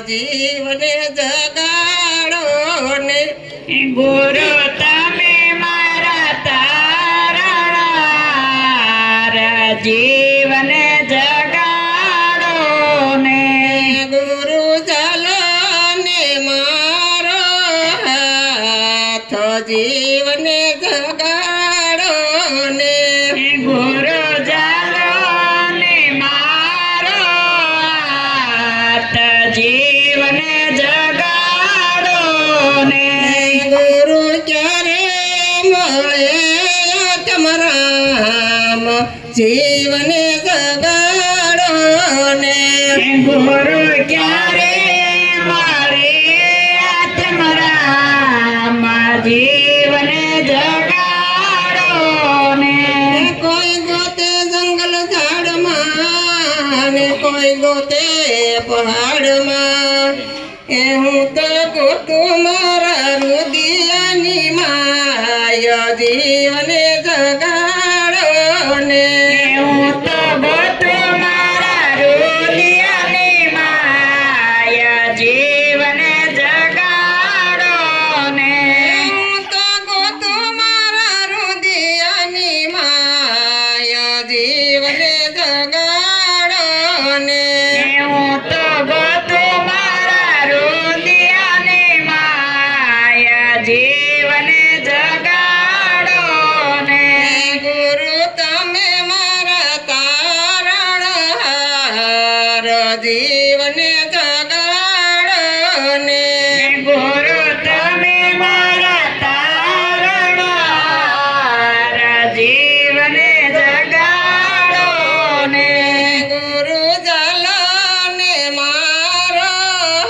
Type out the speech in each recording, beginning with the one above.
જીવને જગાડો ને ગુરુ તમે મારા તારણહાર જીવને જગાડો ને ગુરુ ચાલો ને મારો હાથ જીવને જગાડો ને ગુરુ ચાલો ને મારો હાથ જીવને જગાડો ને ગુરુ ક્યારે મળે તમારામ જીવને જગાડો ને ગુરુ ક્યારે મળે તમારા જીવને જગાડો ને કોઈ ગોતે જંગલ ઝાડમાં ને કોઈ ગોતે પહાડમાં એ હું તો ગોતું મારા રુદિયાની માય જીવને જગાડો ને હું તો ગોતું મારા રુદિયાની માય જીવને જગાડો ને હું તો ગોતું મારા રુદિયાની માય જીવને જગાડો ને હું તો ગોતું મારા રુદિયાની માય જીવને જગાડો ને ગુરુ તમે મારા તારણહાર જીવને જગાડો ને ગુરુ તમે મારા તારણહાર જીવને જગાડો ને ગુરુ ચાલો ને મારો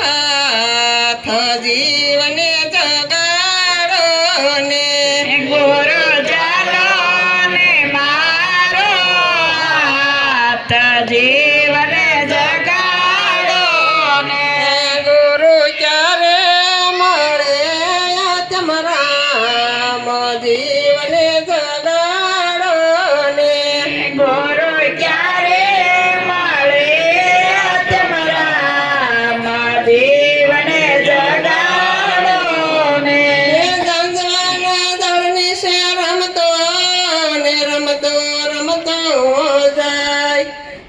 હાથ જીવને જગાડો ને ગુરુ ચાલો ને મારો હાથ જીવને જગાડો ને ગુરુ ક્યારે મળે તમારામ જીવને જગાડો ને ગુરુ ક્યારે મળે તમારા જીવને જગાડો ને જંજવાના દળની સે રમતો ને રમતો રમતો જાય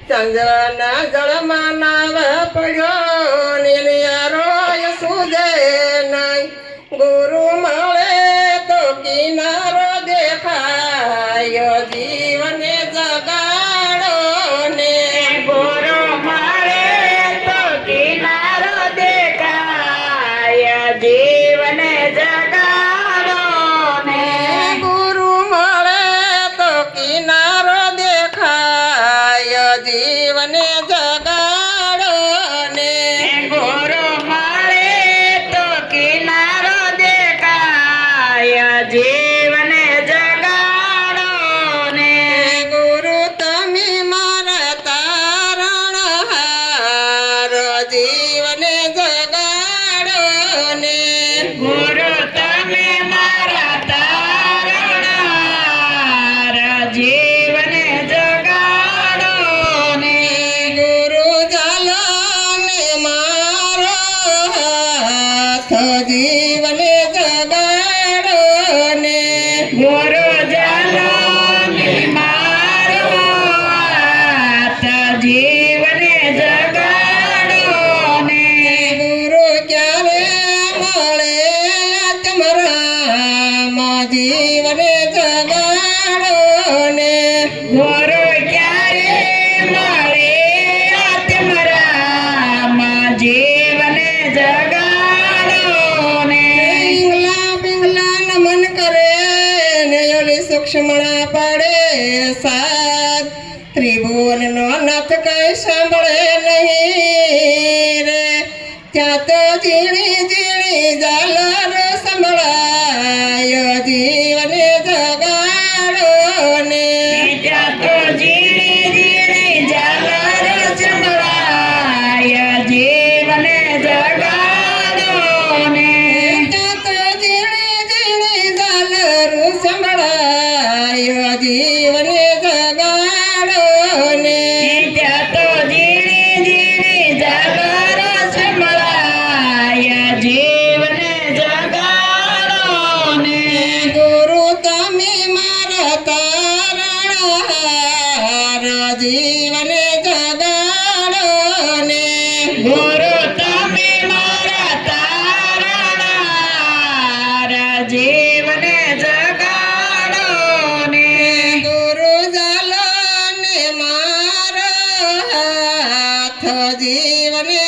જંજવાના જળમાં નાવ પડ્યો ને યારોય સુજે નહીં ગુરુ મળે તો કિનારો દેખાય જીવને જગાડો ને ગુરુ મળે તો કિનારો દેખાય જીવને જગાડો ને ગુરુ મળે તો કિનારો દેખાય જીવને જગાડો ને ગુરુ મળે તો કિનારો દેખાય જીવને જગાડો ને ગુરુ તમે મારા તારણહાર જીવને જગાડો ને ગુરુ તમે મારા તારણહાર જીવને જગાડો ને ગુરુ ચાલો ને મારો હાથ જીવને જગાડો ને ગુરુ ચાલો ને મારો હાથ જીવને જગાડો ને ગુરુ ક્યારે મળે તમારામ જીવને જગાડો ને ગુરુ ક્યારે મળે તમારા જીવને જગાડો ને પિંગલા પિંગલા નમન કરે ને ઓલી સૂક્ષ્મણા પાડે સાત ત્રિભુવનનો નાથ કઈ સાંભળે નહીં રે ત્યાં તો ઝીણી ઝીણી ઝાલર સંભળાય જીવને જગાડો ને ત્યાં તો ઝીણી ઝીણી ઝાલર સંભળાય જીવને જગાડો ને ત્યાં તો ઝીણી ઝીણી ઝાલર સંભળાય જીવને જગાડો ને ત્યાં તો ઝીણી ઝીણી ઝાલર સંભળાય ગુરુ તમે મારા તારણહાર જીવને જગાડો ને ગુરુ ઝાલો ને મારો હાથ જીવને